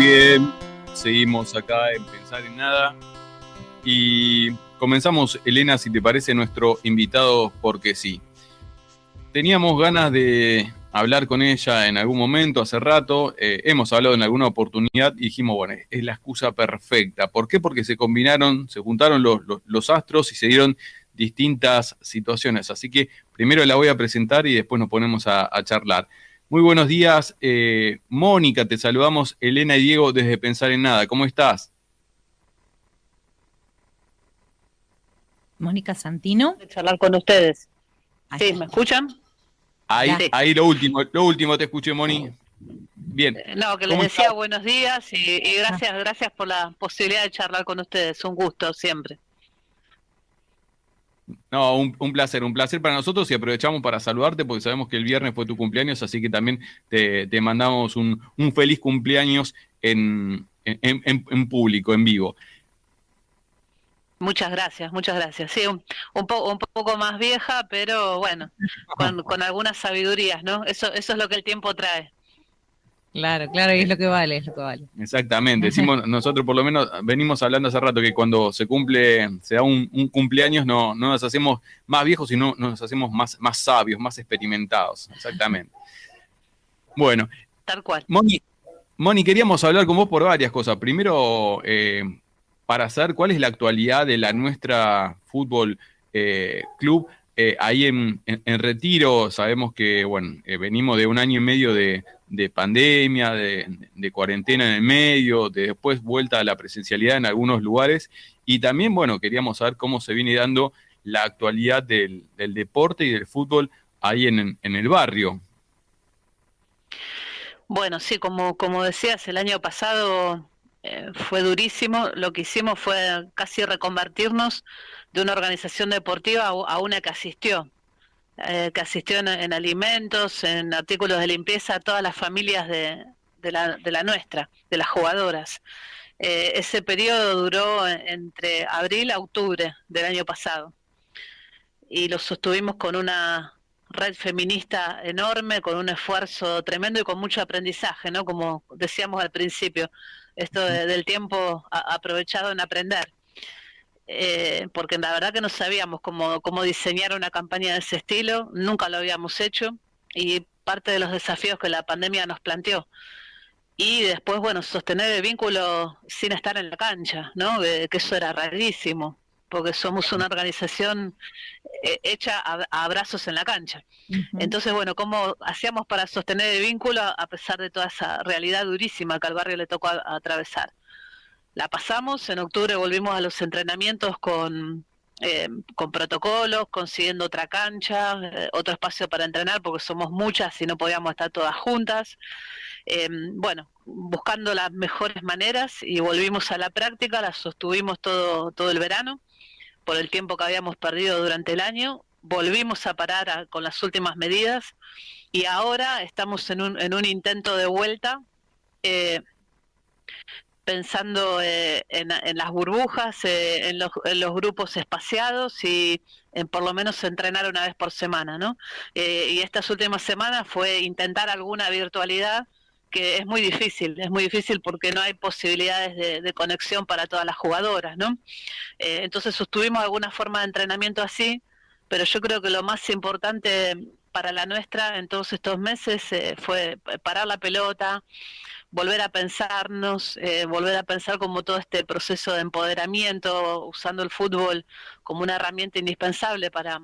bien, seguimos acá en Pensar en Nada y comenzamos, Elena, si te parece, nuestro invitado porque sí. Teníamos ganas de hablar con ella en algún momento, hace rato, hemos hablado en alguna oportunidad y dijimos, bueno, es la excusa perfecta. ¿Por qué? Porque se juntaron los astros y se dieron distintas situaciones. Así que primero la voy a presentar y después nos ponemos a charlar. Muy buenos días, Mónica, te saludamos, Elena y Diego desde Pensar en Nada. ¿Cómo estás? Mónica Santino. De charlar con ustedes. Ahí Sí, está. ¿me escuchan? Ahí lo último te escuché, Moni. Bien. No, que les ¿Cómo decía estás? buenos días y gracias por la posibilidad de charlar con ustedes. Un gusto siempre. No, un placer para nosotros y aprovechamos para saludarte porque sabemos que el viernes fue tu cumpleaños, así que también te mandamos un feliz cumpleaños en público, en vivo. Muchas gracias, muchas gracias. Sí, un poco más vieja, pero bueno, con algunas sabidurías, ¿no? Eso es lo que el tiempo trae. Claro, y es lo que vale, es lo que vale. Exactamente, decimos, nosotros por lo menos venimos hablando hace rato que cuando se da un cumpleaños no nos hacemos más viejos, sino nos hacemos más sabios, más experimentados, exactamente. Bueno, Tal cual. Moni, queríamos hablar con vos por varias cosas. Primero, para saber cuál es la actualidad de la nuestra fútbol club ahí en Retiro. Sabemos que, bueno, venimos de un año y medio de pandemia, de cuarentena en el medio, de después vuelta a la presencialidad en algunos lugares. Y también, bueno, queríamos saber cómo se viene dando la actualidad del deporte y del fútbol ahí en el barrio. Bueno, sí, como decías, el año pasado fue durísimo. Lo que hicimos fue casi reconvertirnos de una organización deportiva a una que asistió. En alimentos, en artículos de limpieza, a todas las familias de la nuestra, de las jugadoras. Ese periodo duró entre abril a octubre del año pasado y lo sostuvimos con una red feminista enorme, con un esfuerzo tremendo y con mucho aprendizaje, ¿no? Como decíamos al principio, esto del tiempo aprovechado en aprender. Porque la verdad que no sabíamos cómo diseñar una campaña de ese estilo, nunca lo habíamos hecho y parte de los desafíos que la pandemia nos planteó. Y después, bueno, sostener el vínculo sin estar en la cancha, ¿no? Que eso era rarísimo, porque somos una organización hecha a abrazos en la cancha. Entonces, bueno, ¿cómo hacíamos para sostener el vínculo a pesar de toda esa realidad durísima que al barrio le tocó atravesar? La pasamos, en octubre volvimos a los entrenamientos con protocolos, consiguiendo otra cancha, otro espacio para entrenar, porque somos muchas y no podíamos estar todas juntas. Bueno, buscando las mejores maneras y volvimos a la práctica, la sostuvimos todo el verano, por el tiempo que habíamos perdido durante el año, volvimos a parar con las últimas medidas y ahora estamos en un intento de vuelta, pensando en las burbujas, en los grupos espaciados y en por lo menos entrenar una vez por semana, ¿no? Y estas últimas semanas fue intentar alguna virtualidad, que es muy difícil porque no hay posibilidades de conexión para todas las jugadoras, ¿no? Entonces sostuvimos alguna forma de entrenamiento así, pero yo creo que lo más importante para la nuestra en todos estos meses fue parar la pelota, volver a pensarnos, volver a pensar como todo este proceso de empoderamiento, usando el fútbol como una herramienta indispensable para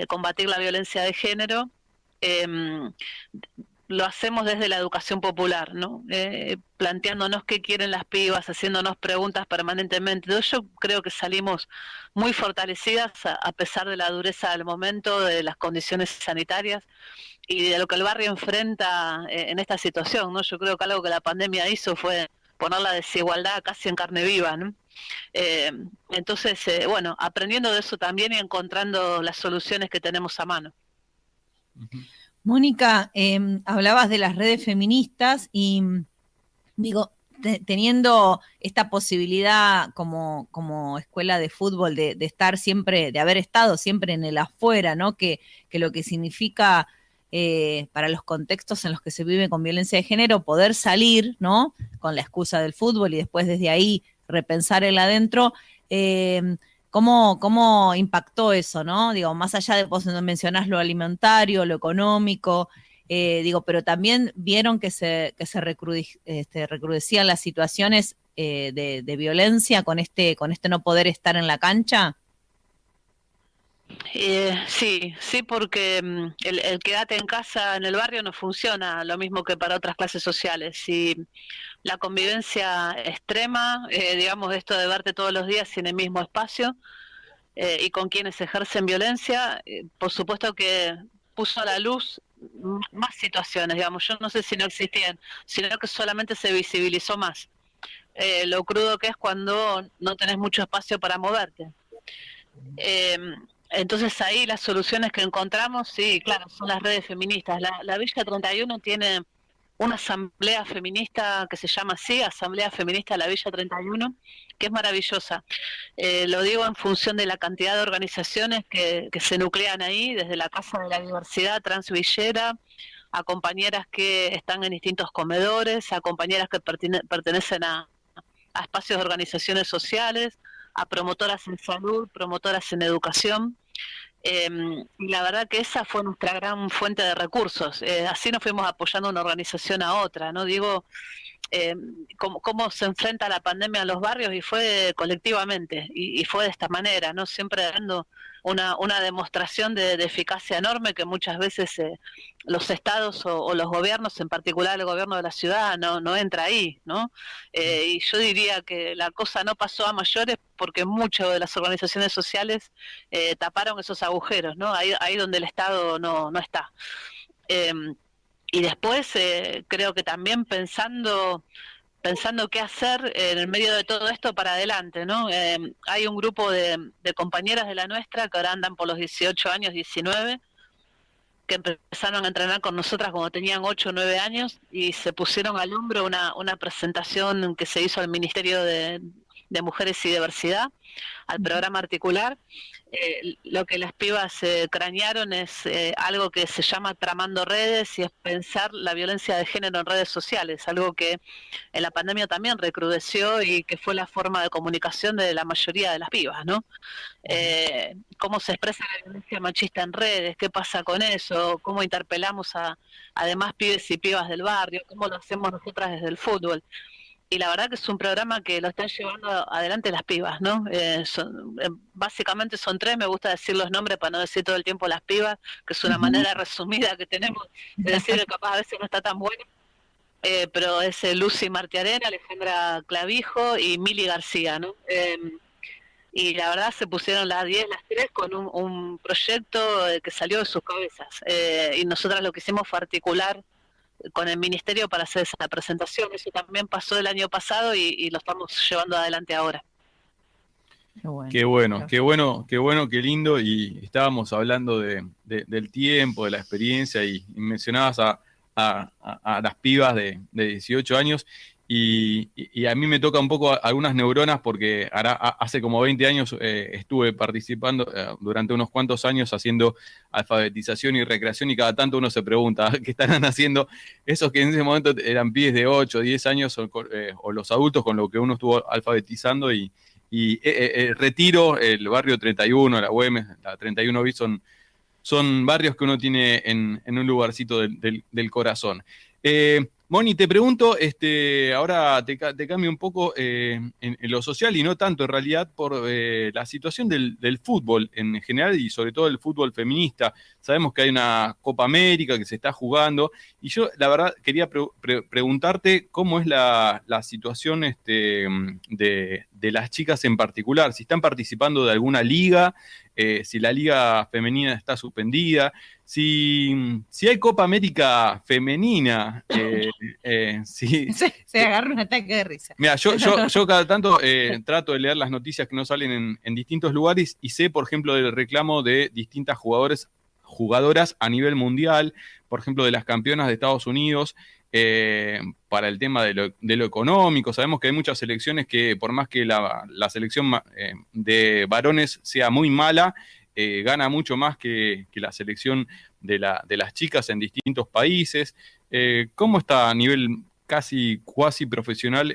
combatir la violencia de género. Eh, lo hacemos desde la educación popular, ¿no? Planteándonos qué quieren las pibas, haciéndonos preguntas permanentemente. Entonces yo creo que salimos muy fortalecidas a pesar de la dureza del momento, de las condiciones sanitarias y de lo que el barrio enfrenta en esta situación, ¿no? Yo creo que algo que la pandemia hizo fue poner la desigualdad casi en carne viva, ¿no? Entonces, bueno, aprendiendo de eso también y encontrando las soluciones que tenemos a mano. Mónica, hablabas de las redes feministas y digo, teniendo esta posibilidad como escuela de fútbol de estar siempre, de haber estado siempre en el afuera, ¿no? Que lo que significa para los contextos en los que se vive con violencia de género, poder salir, ¿no? Con la excusa del fútbol y después desde ahí repensar el adentro. ¿Cómo impactó eso, ¿no? Digo, más allá de vos mencionás lo alimentario, lo económico, pero también vieron que se recrudecían las situaciones de violencia con este no poder estar en la cancha. Sí, porque el quédate en casa en el barrio no funciona lo mismo que para otras clases sociales. Y la convivencia extrema, digamos, esto de verte todos los días en el mismo espacio y con quienes ejercen violencia, por supuesto que puso a la luz más situaciones, digamos, yo no sé si no existían, sino que solamente se visibilizó más. Lo crudo que es cuando no tenés mucho espacio para moverte. Entonces ahí las soluciones que encontramos, sí, claro, son las redes feministas. La Villa 31 tiene una asamblea feminista que se llama así, Asamblea Feminista de la Villa 31, que es maravillosa. Lo digo en función de la cantidad de organizaciones que se nuclean ahí, desde la Casa de la Diversidad Transvillera, a compañeras que están en distintos comedores, a compañeras que pertenecen a espacios de organizaciones sociales, a promotoras en salud, promotoras en educación. Y la verdad que esa fue nuestra gran fuente de recursos. Así nos fuimos apoyando una organización a otra, ¿no? Digo, cómo se enfrenta la pandemia a los barrios, y fue colectivamente, y fue de esta manera, ¿no? Siempre dando una demostración de eficacia enorme que muchas veces los estados o los gobiernos, en particular el gobierno de la ciudad, no entra ahí, ¿no? Y yo diría que la cosa no pasó a mayores porque muchas de las organizaciones sociales taparon esos agujeros, ¿no? Ahí donde el Estado no está. Y después creo que también pensando qué hacer en el medio de todo esto para adelante, ¿no? Hay un grupo de compañeras de la nuestra que ahora andan por los 18 años, 19, que empezaron a entrenar con nosotras cuando tenían 8 o 9 años y se pusieron al hombro una presentación que se hizo al Ministerio de Mujeres y Diversidad, al programa articular. Lo que las pibas cranearon es algo que se llama Tramando Redes, y es pensar la violencia de género en redes sociales, algo que en la pandemia también recrudeció y que fue la forma de comunicación de la mayoría de las pibas, ¿no? Cómo se expresa la violencia machista en redes, qué pasa con eso, cómo interpelamos a además pibes y pibas del barrio, cómo lo hacemos nosotras desde el fútbol. Y la verdad que es un programa que lo están llevando adelante las pibas, ¿no? Básicamente son 3, me gusta decir los nombres para no decir todo el tiempo las pibas, que es una manera resumida que tenemos de decir que capaz a veces no está tan bueno, pero es Lucy Martiarena, Alejandra Clavijo y Mili García, ¿no? Y la verdad se pusieron las 10, las 3 con un proyecto que salió de sus cabezas, y nosotras lo que hicimos fue articular con el ministerio para hacer esa presentación. Eso también pasó el año pasado y lo estamos llevando adelante ahora. Qué bueno, qué lindo. Y estábamos hablando del tiempo, de la experiencia, y mencionabas a las pibas de 18 años. Y a mí me toca un poco algunas neuronas porque hace como 20 años estuve participando durante unos cuantos años haciendo alfabetización y recreación, y cada tanto uno se pregunta qué estarán haciendo esos que en ese momento eran pibes de 8, 10 años o los adultos con lo que uno estuvo alfabetizando. Y Retiro, el barrio 31, la Güemes, la 31 bis son barrios que uno tiene en un lugarcito del corazón. Moni, te pregunto, ahora te cambio un poco en lo social, y no tanto en realidad por la situación del fútbol en general, y sobre todo el fútbol feminista. Sabemos que hay una Copa América que se está jugando, y yo la verdad quería preguntarte cómo es la situación de las chicas en particular, si están participando de alguna liga, si la liga femenina está suspendida, si hay Copa América femenina. Se agarra un ataque de risa. Mira, yo cada tanto trato de leer las noticias que no salen en distintos lugares, y sé, por ejemplo, del reclamo de distintas jugadoras a nivel mundial, por ejemplo, de las campeonas de Estados Unidos, para el tema de lo económico. Sabemos que hay muchas selecciones que, por más que la selección de varones sea muy mala, gana mucho más que la selección de las chicas en distintos países. ¿Cómo está a nivel casi cuasi profesional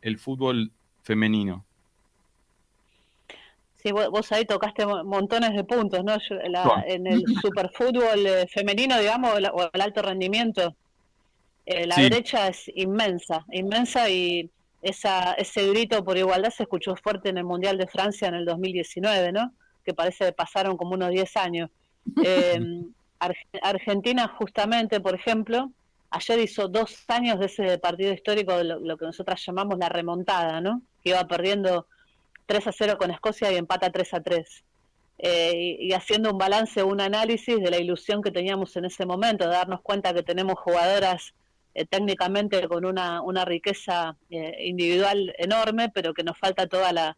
el fútbol femenino? Sí, vos ahí tocaste montones de puntos, ¿no? Bueno, En el superfútbol femenino, digamos, o el alto rendimiento, la sí, brecha es inmensa, inmensa, y ese grito por igualdad se escuchó fuerte en el Mundial de Francia en el 2019, ¿no? Que parece que pasaron como unos 10 años. Eh, Argentina, justamente, por ejemplo, ayer hizo 2 años de ese partido histórico, de lo que nosotras llamamos la remontada, ¿no? Que iba perdiendo 3-0 con Escocia y empata 3-3. Y haciendo un balance, un análisis de la ilusión que teníamos en ese momento, de darnos cuenta que tenemos jugadoras técnicamente con una riqueza individual enorme, pero que nos falta toda la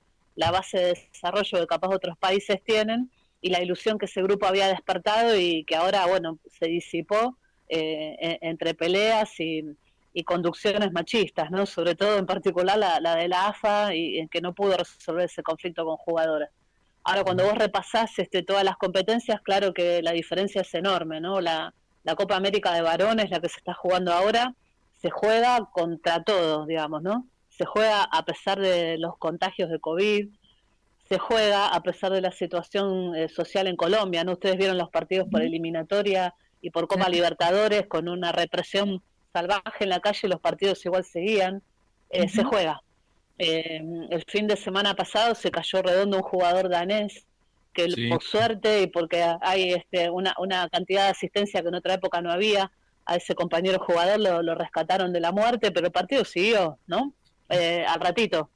base de desarrollo que capaz otros países tienen, y la ilusión que ese grupo había despertado y que ahora, bueno, se disipó entre peleas y conducciones machistas, ¿no? Sobre todo en particular la de la AFA, y en que no pudo resolver ese conflicto con jugadoras. Ahora, cuando vos repasás todas las competencias, claro que la diferencia es enorme, ¿no? La Copa América de varones, la que se está jugando ahora, se juega contra todos, digamos, ¿no? Se juega a pesar de los contagios de COVID, se juega a pesar de la situación social en Colombia, ¿no? Ustedes vieron los partidos por eliminatoria y por Copa Libertadores, con una represión salvaje en la calle, y los partidos igual seguían. Se juega. El fin de semana pasado se cayó redondo un jugador danés que sí. por suerte, y porque hay una cantidad de asistencia que en otra época no había, a ese compañero jugador lo rescataron de la muerte, pero el partido siguió, ¿no? Al ratito,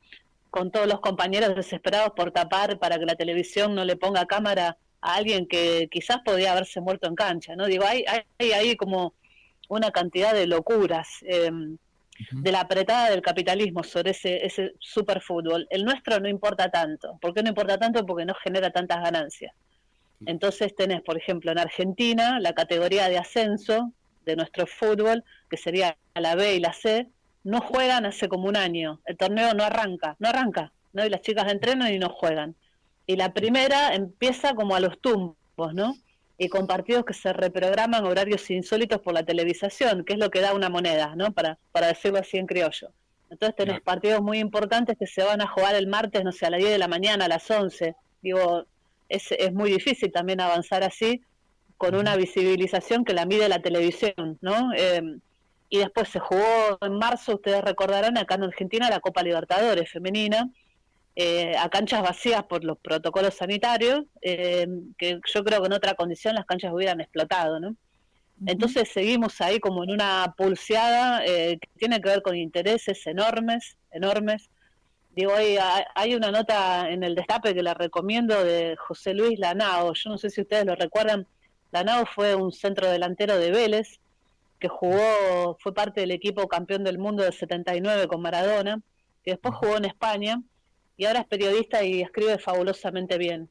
con todos los compañeros desesperados por tapar para que la televisión no le ponga cámara a alguien que quizás podía haberse muerto en cancha, ¿no? Digo, hay como una cantidad de locuras. De la apretada del capitalismo sobre ese superfútbol. El nuestro no importa tanto. ¿Por qué no importa tanto? Porque no genera tantas ganancias. Entonces tenés, por ejemplo, en Argentina, la categoría de ascenso de nuestro fútbol, que sería la B y la C, no juegan hace como un año. El torneo no arranca, ¿no? Y las chicas entrenan y no juegan. Y la primera empieza como a los tumbos, ¿no? Y con partidos que se reprograman, horarios insólitos por la televisación, que es lo que da una moneda, ¿no? Para decirlo así en criollo. Entonces tenés partidos muy importantes que se van a jugar el martes, no sé, a las 10 de la mañana, a las 11. Digo, es muy difícil también avanzar así, con una visibilización que la mide la televisión, ¿no? Y después se jugó en marzo, ustedes recordarán, acá en Argentina, la Copa Libertadores femenina, a canchas vacías por los protocolos sanitarios, que yo creo que en otra condición las canchas hubieran explotado, ¿no? Entonces seguimos ahí como en una pulseada que tiene que ver con intereses enormes, enormes. Digo, hay una nota en el Destape que la recomiendo, de José Luis Lanao. Yo no sé si ustedes lo recuerdan. Lanao fue un centro delantero de Vélez que fue parte del equipo campeón del mundo del 79 con Maradona, que después jugó en España, y ahora es periodista y escribe fabulosamente bien.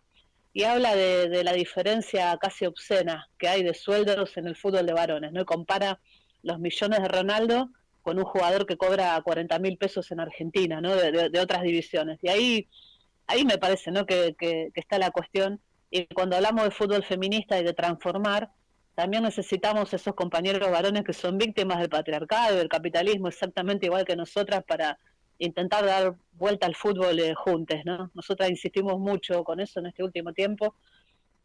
Y habla de la diferencia casi obscena que hay de sueldos en el fútbol de varones, ¿no? Y compara los millones de Ronaldo con un jugador que cobra 40.000 pesos en Argentina, ¿no? De otras divisiones. Y ahí me parece, ¿no? Que está la cuestión. Y cuando hablamos de fútbol feminista y de transformar, también necesitamos esos compañeros varones que son víctimas del patriarcado, del capitalismo, exactamente igual que nosotras, para intentar dar vuelta al fútbol juntos, ¿no? Nosotras insistimos mucho con eso en este último tiempo,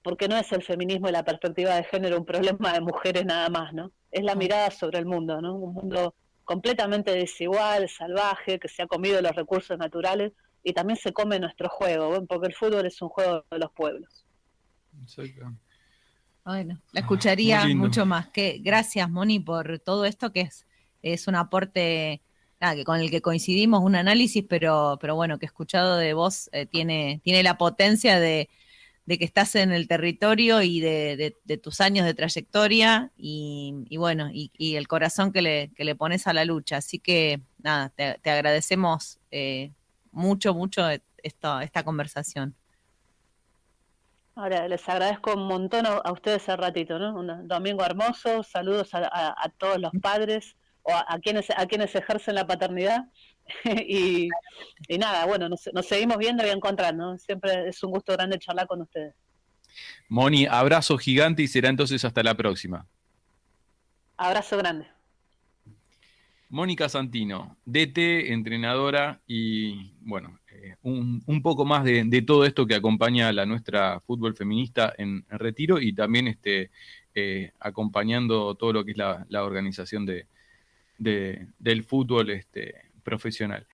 porque no es el feminismo y la perspectiva de género un problema de mujeres nada más, ¿no? Es la mirada sobre el mundo, ¿no? Un mundo completamente desigual, salvaje, que se ha comido los recursos naturales y también se come nuestro juego, ¿ven? Porque el fútbol es un juego de los pueblos. Exacto. Bueno, la escucharía Muy lindo. mucho más. Gracias, Moni, por todo esto que es un aporte que con el que coincidimos, un análisis, pero bueno, que escuchado de vos tiene la potencia de que estás en el territorio y de tus años de trayectoria y bueno, y el corazón que le pones a la lucha. Así que nada, te agradecemos mucho esta conversación. Ahora, les agradezco un montón a ustedes al ratito, ¿no? Un domingo hermoso, saludos a todos los padres, o a quienes ejercen la paternidad, y nada, bueno, nos seguimos viendo y encontrando, ¿no? Siempre es un gusto grande charlar con ustedes. Moni, abrazo gigante y será entonces hasta la próxima. Abrazo grande. Mónica Santino, DT, entrenadora y bueno, un poco más de todo esto que acompaña a la nuestra fútbol feminista en retiro y también acompañando todo lo que es la organización del fútbol profesional.